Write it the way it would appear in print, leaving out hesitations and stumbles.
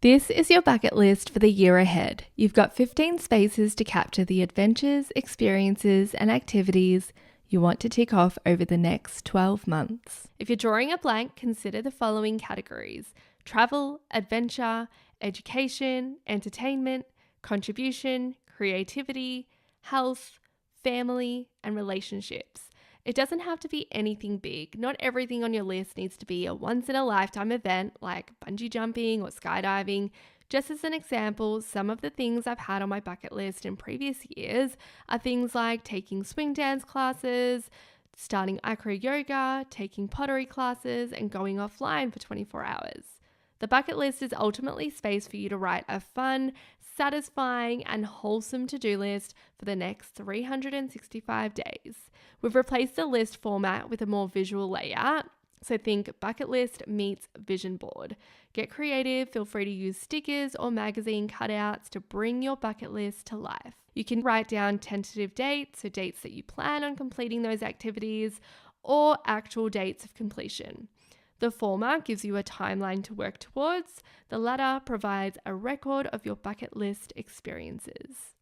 This is your bucket list for the year ahead. You've got 15 spaces to capture the adventures, experiences, and activities you want to tick off over the next 12 months. If you're drawing a blank, consider the following categories: travel, adventure, education, entertainment, contribution, creativity, health, family, and relationships. It doesn't have to be anything big. Not everything on your list needs to be a once-in-a-lifetime event like bungee jumping or skydiving. Just as an example, some of the things I've had on my bucket list in previous years are things like taking swing dance classes, starting acro yoga, taking pottery classes, and going offline for 24 hours. The bucket list is ultimately space for you to write a fun, satisfying, and wholesome to-do list for the next 365 days. We've replaced the list format with a more visual layout. So think bucket list meets vision board. Get creative, feel free to use stickers or magazine cutouts to bring your bucket list to life. You can write down tentative dates, so dates that you plan on completing those activities, or actual dates of completion. The former gives you a timeline to work towards. The latter provides a record of your bucket list experiences.